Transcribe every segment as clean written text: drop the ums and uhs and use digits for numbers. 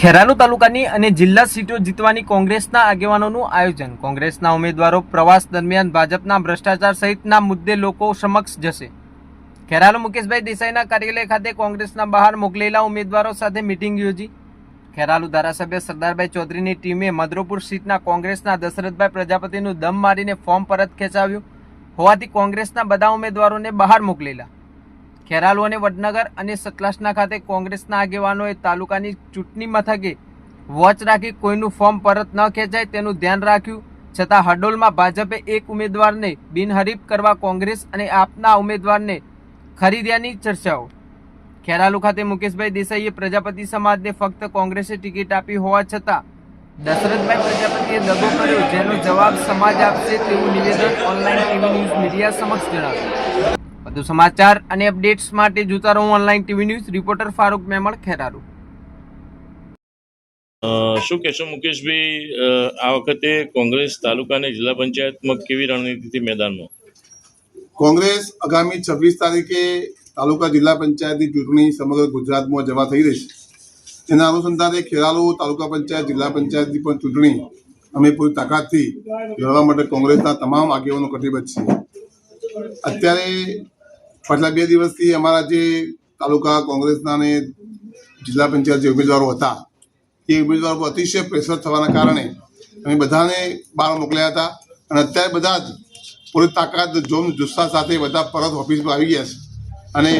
ખેરાલુ તાલુકાની અને જિલ્લા સીટો જીતવાની કોંગ્રેસના આગેવાનોનું આયોજન। કોંગ્રેસના ઉમેદવારો પ્રવાસ દરમિયાન ભાજપના ભ્રષ્ટાચાર સહિતના મુદ્દે લોકો સમક્ષ જશે। ખેરાલુ મુકેશભાઈ દેસાઈના કાર્યાલય ખાતે કોંગ્રેસના બહાર મોકલેલા ઉમેદવારો સાથે મીટિંગ યોજી। ખેરાલુ ધારાસભ્ય સરદારભાઈ ચૌધરીની ટીમે મધરોપુર સીટના કોંગ્રેસના દશરથભાઈ પ્રજાપતિનું દમ મારીને ફોર્મ પરત ખેંચાવ્યું હોવાથી કોંગ્રેસના બધા ઉમેદવારોને બહાર મોકલેલા। ખેરાલુ અને વડનગર અને સતલાસના ખાતે કોંગ્રેસના આગેવાનોએ તાલુકાની ચૂંટણી મથકે વોચ રાખી કોઈનું ફોર્મ પરત ન ખેંચાય તેનું ધ્યાન રાખ્યું। છતાં હડોલમાં ભાજપે એક ઉમેદવારને બિનહરીફ કરવા કોંગ્રેસ અને આપના ઉમેદવારને ખરીદ્યાની ચર્ચાઓ। ખેરાલુ ખાતે મુકેશભાઈ દેસાઈએ પ્રજાપતિ સમાજને ફક્ત કોંગ્રેસે ટિકિટ આપી હોવા છતાં દશરથભાઈ પ્રજાપતિએ દગો કર્યો, જેનો જવાબ સમાજ આપશે તેવું નિવેદન ઓનલાઈન ટીવી ન્યૂઝ મીડિયા સમક્ષ જણાવ્યું। વધુ સમાચાર અને અપડેટ્સ માટે જોતા રહો online TV news. Reporter Farooq Memon, Kheralu. શું કહેશો મુકેશભાઈ, આ વખતે કોંગ્રેસ તાલુકા અને જિલ્લા પંચાયતમાં કેવી રણનીતિથી મેદાનમાં? કોંગ્રેસ આગામી 26 તારીખે તાલુકા જિલ્લા પંચાયતની ચૂંટણી સમગ્ર ગુજરાતમાં જવા થઈ રહી છે। તેના અનુસંધાને ખેરાલુ તાલુકા પંચાયત જિલ્લા પંચાયતની પણ ચૂંટણી અમે પૂરી તાકાતથી લડવા માટે કોંગ્રેસના તમામ આગેવાનો કટિબદ્ધ છીએ। અત્યારે પાછલા 2 દિવસથી અમારા જે તાલુકા કોંગ્રેસના અને જિલ્લા પંચાયત જે ઉમેદવારો હતા એ ઉમેદવારો પર અતિશય પ્રેશર થવાના કારણે અમે બધાને બહાર મોકલ્યા હતા અને અત્યારે બધા જ પૂરી તાકાત જોમ જુસ્સા સાથે બધા પરત ઓફિસ પર આવી ગયા છે અને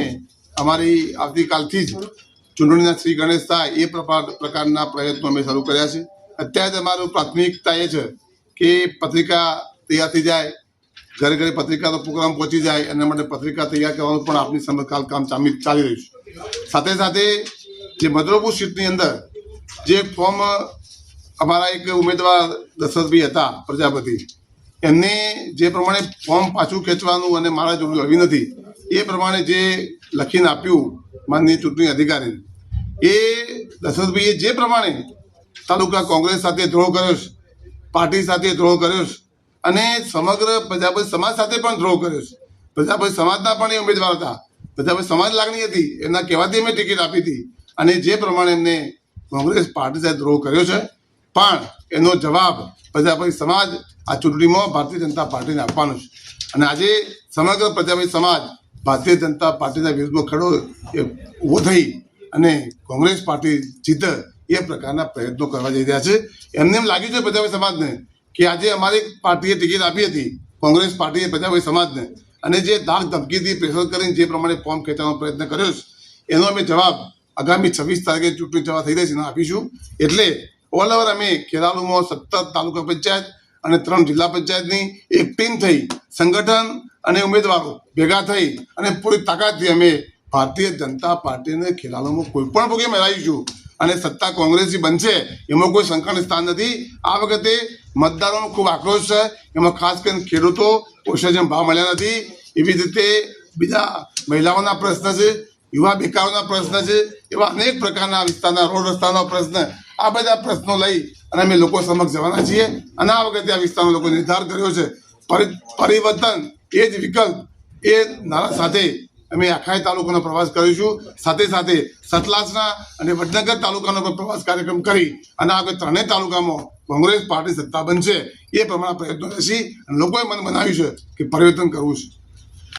અમારી આવતીકાલથી જ ચૂંટણીના શ્રી ગણેશ થાય એ પ્રકારના પ્રયત્નો અમે શરૂ કર્યા છે। અત્યારે જ અમારું પ્રાથમિકતા એ છે કે પત્રિકા તૈયાર થઈ જાય, ઘરે ઘરે પત્રિકાનો પ્રોગ્રામ પહોંચી જાય, એના માટે પત્રિકા તૈયાર કરવાનું પણ આપણી સમયકાલ કામ ચાલી રહ્યું છે। સાથે સાથે જે મધરોપુર સીટની અંદર જે ફોર્મ અમારા એક ઉમેદવાર દશરથભાઈ હતા પ્રજાપતિ, એમને જે પ્રમાણે ફોર્મ પાછું ખેંચવાનું અને મારા જોડે લડવી નથી એ પ્રમાણે જે લખીને આપ્યું માનનીય ચૂંટણી અધિકારીને, એ દશરથભાઈએ જે પ્રમાણે તાલુકા કોંગ્રેસ સાથે દ્રોહ કર્યો છે, પાર્ટી સાથે દ્રોહ કર્યો છે અને સમગ્ર પ્રજાપતિ સમાજ સાથે પણ દ્રોહ કર્યો છે। પ્રજાપતિ સમાજના પણ એ ઉમેદવાર હતા, પ્રજાપતિ સમાજ લાગણી હતી, એમના કહેવાથી મેં ટિકિટ આપી હતી અને જે પ્રમાણે એમને કોંગ્રેસ પાર્ટી સાથે દ્રોહ કર્યો છે પણ એનો જવાબ પ્રજાપતિ સમાજ આ ચૂંટણીમાં ભારતીય જનતા પાર્ટીને આપવાનો છે અને આજે સમગ્ર પ્રજાપતિ સમાજ ભારતીય જનતા પાર્ટીના વિરુદ્ધમાં ખડો ઊભો થઈ અને કોંગ્રેસ પાર્ટી જીતે એ પ્રકારના પ્રયત્નો કરવા જઈ રહ્યા છે। એમને એમ લાગ્યું છે પ્રજાપતિ સમાજને કે આજે અમારી પાર્ટીએ ટિકિટ આપી હતી કોંગ્રેસ પાર્ટીએ પ્રજાપતિ સમાજને અને જે ધાક ધમકીથી પ્રેશર કરીને જે પ્રમાણે ફોર્મ ખેંચવાનો પ્રયત્ન કર્યો છે એનો અમે જવાબ આગામી 26 તારીખે ચૂંટણી જવા થઈ રહી છે આપીશું। એટલે ઓલ ઓવર અમે ખેરાલુમાં 17 તાલુકા પંચાયત અને 3 જિલ્લા પંચાયતની એક ટીમ થઈ, સંગઠન અને ઉમેદવારો ભેગા થઈ અને પૂરી તાકાતથી અમે ભારતીય જનતા પાર્ટીને ખેરાલુમાં કોઈ પણ ભોગે મેળવીશું અને સત્તા કોંગ્રેસની બનશે એમાં કોઈ શંકાનું સ્થાન નથી। આ વખતે મતદારોનો ખૂબ આક્રોશ છે, એમાં ખાસ કરીને ખેડૂતો પોષણ ભાવ મળ્યા નથી, એવી રીતે બીજા મહિલાઓના પ્રશ્ન છે, યુવા બેકારોના પ્રશ્ન છે, એવા અનેક પ્રકારના વિસ્તારના રોડ રસ્તાનો પ્રશ્ન, આ બધા પ્રશ્નો લઈ અને અમે લોકો સમક્ષ જવાના છીએ અને આ વખતે આ વિસ્તારના લોકો નિર્ધાર કર્યો છે પરિવર્તન એ જ વિકલ્પ એ નારા સાથે અમે આખા તાલુકાનો પ્રવાસ કરીશું। સાથે સાથે સતલાસના અને વડનગર તાલુકાનો પણ પ્રવાસ કાર્યક્રમ કરી અને આ ત્રણેય તાલુકામાં કોંગ્રેસ પાર્ટી સત્તા બનશે એ પ્રમાણે પ્રયત્નો રહેશે અને લોકોએ મન બનાવ્યું છે કે પરિવર્તન કરવું છે।